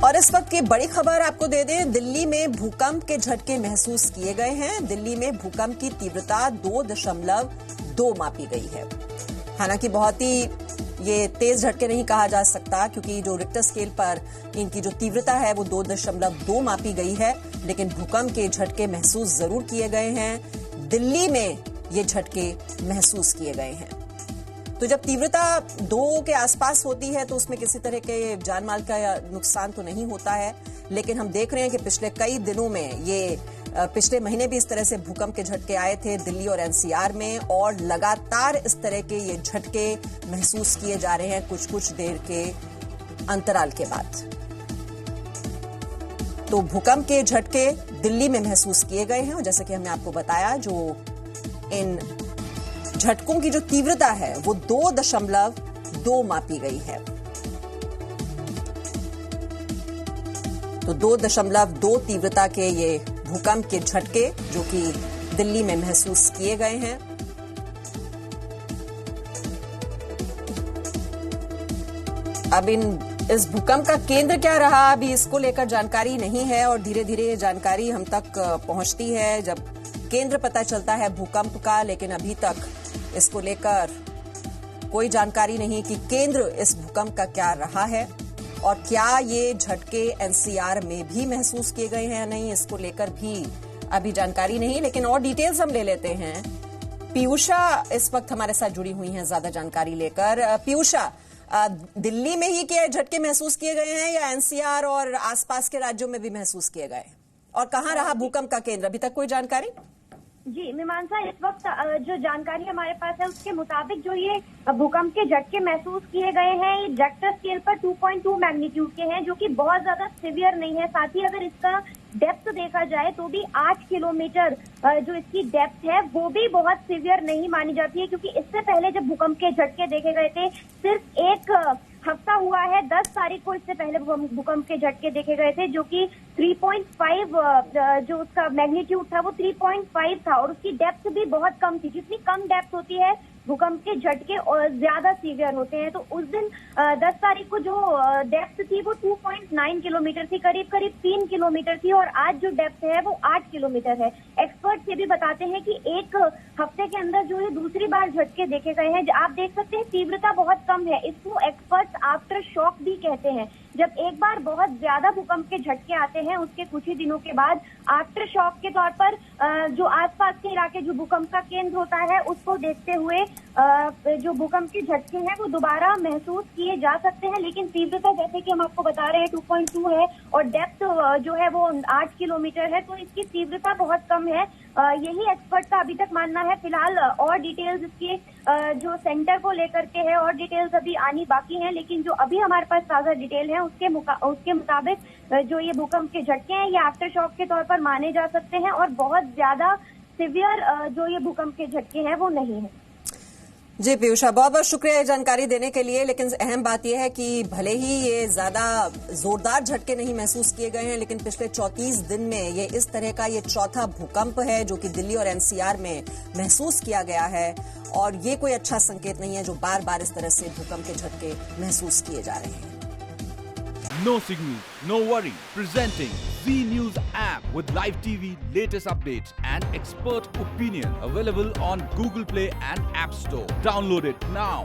और इस वक्त की बड़ी खबर आपको दे दें, दिल्ली में भूकंप के झटके महसूस किए गए हैं। दिल्ली में भूकंप की तीव्रता 2.2 मापी गई है। हालांकि बहुत ही ये तेज झटके नहीं कहा जा सकता, क्योंकि जो रिक्टर स्केल पर इनकी जो तीव्रता है वो 2.2 मापी गई है, लेकिन भूकंप के झटके महसूस जरूर किए गए हैं। दिल्ली में ये झटके महसूस किए गए हैं। तो जब तीव्रता 2 के आसपास होती है तो उसमें किसी तरह के जान माल का नुकसान तो नहीं होता है, लेकिन हम देख रहे हैं कि पिछले कई दिनों में पिछले महीने भी इस तरह से भूकंप के झटके आए थे दिल्ली और एनसीआर में, और लगातार इस तरह के ये झटके महसूस किए जा रहे हैं कुछ कुछ देर के अंतराल के बाद। तो भूकंप के झटके दिल्ली में महसूस किए गए हैं, और जैसे कि हमने आपको बताया, जो इन झटकों की जो तीव्रता है वो 2.2 मापी गई है। तो 2.2 तीव्रता के ये भूकंप के झटके जो कि दिल्ली में महसूस किए गए हैं। अब इस भूकंप का केंद्र क्या रहा, अभी इसको लेकर जानकारी नहीं है, और धीरे धीरे ये जानकारी हम तक पहुंचती है जब केंद्र पता चलता है भूकंप का। लेकिन अभी तक इसको लेकर कोई जानकारी नहीं कि केंद्र इस भूकंप का क्या रहा है, और क्या ये झटके एनसीआर में भी महसूस किए गए हैं या नहीं, इसको लेकर भी अभी जानकारी नहीं। लेकिन और डिटेल्स हम ले लेते हैं। पीयूषा इस वक्त हमारे साथ जुड़ी हुई हैं ज्यादा जानकारी लेकर। पीयूषा, दिल्ली में ही क्या झटके महसूस किए गए हैं या एनसीआर और आसपास के राज्यों में भी महसूस किए गए, और कहां रहा भूकंप का केंद्र, अभी तक कोई जानकारी? जी मीमांसा, इस वक्त जो जानकारी हमारे पास है उसके मुताबिक जो ये भूकंप के झटके महसूस किए गए हैं, ये रिक्टर स्केल पर 2.2 मैग्नीट्यूड के हैं, जो कि बहुत ज्यादा सिवियर नहीं है। साथ ही अगर इसका डेप्थ देखा जाए तो भी 8 किलोमीटर जो इसकी डेप्थ है वो भी बहुत सिवियर नहीं मानी जाती है, क्योंकि इससे पहले जब भूकंप के झटके देखे गए थे सिर्फ एक हफ्ता हुआ है, 10 तारीख को इससे पहले भूकंप के झटके देखे गए थे, जो कि 3.5 जो उसका मैग्नीट्यूड था वो 3.5 था, और उसकी डेप्थ भी बहुत कम थी। जितनी कम डेप्थ होती है भूकंप के झटके और ज्यादा सीवियर होते हैं। तो उस दिन 10 तारीख को जो डेप्थ थी वो 2.9 किलोमीटर थी, करीब 3 किलोमीटर थी, और आज जो डेप्थ है वो 8 किलोमीटर है। एक्सपर्ट्स ये भी बताते हैं कि एक हफ्ते के अंदर जो है दूसरी बार झटके देखे गए हैं। आप देख सकते हैं तीव्रता बहुत कम है, इसको एक्सपर्ट्स आफ्टर शॉक भी कहते हैं। जब एक बार बहुत ज्यादा भूकंप के झटके आते हैं उसके कुछ ही दिनों के बाद आफ्टर शॉक के तौर पर जो आसपास के इलाके जो भूकंप का केंद्र होता है उसको देखते हुए जो भूकंप के झटके हैं वो दोबारा महसूस किए जा सकते हैं। लेकिन तीव्रता जैसे कि हम आपको बता रहे हैं 2.2 है, और डेप्थ जो है वो 8 किलोमीटर है, तो इसकी तीव्रता बहुत कम है। यही एक्सपर्ट का अभी तक मानना है। फिलहाल और डिटेल्स इसके जो सेंटर को लेकर के है, और डिटेल्स अभी आनी बाकी हैं, लेकिन जो अभी हमारे पास ताजा डिटेल है उसके मुताबिक जो ये भूकंप के झटके हैं ये आफ्टर शॉक के तौर पर माने जा सकते हैं, और बहुत ज्यादा सिवियर जो ये भूकंप के झटके हैं वो नहीं है। जी पीयूषा, बहुत बहुत शुक्रिया ये जानकारी देने के लिए। लेकिन अहम बात यह है कि भले ही ये ज्यादा जोरदार झटके नहीं महसूस किए गए हैं, लेकिन पिछले 34 दिन में ये इस तरह का ये चौथा भूकंप है जो कि दिल्ली और एनसीआर में महसूस किया गया है, और ये कोई अच्छा संकेत नहीं है जो बार बार इस तरह से भूकंप के झटके महसूस किए जा रहे हैं। No signal, no worry. Presenting Z News app with live TV, latest updates and expert opinion. Available on Google Play and App Store. Download it now.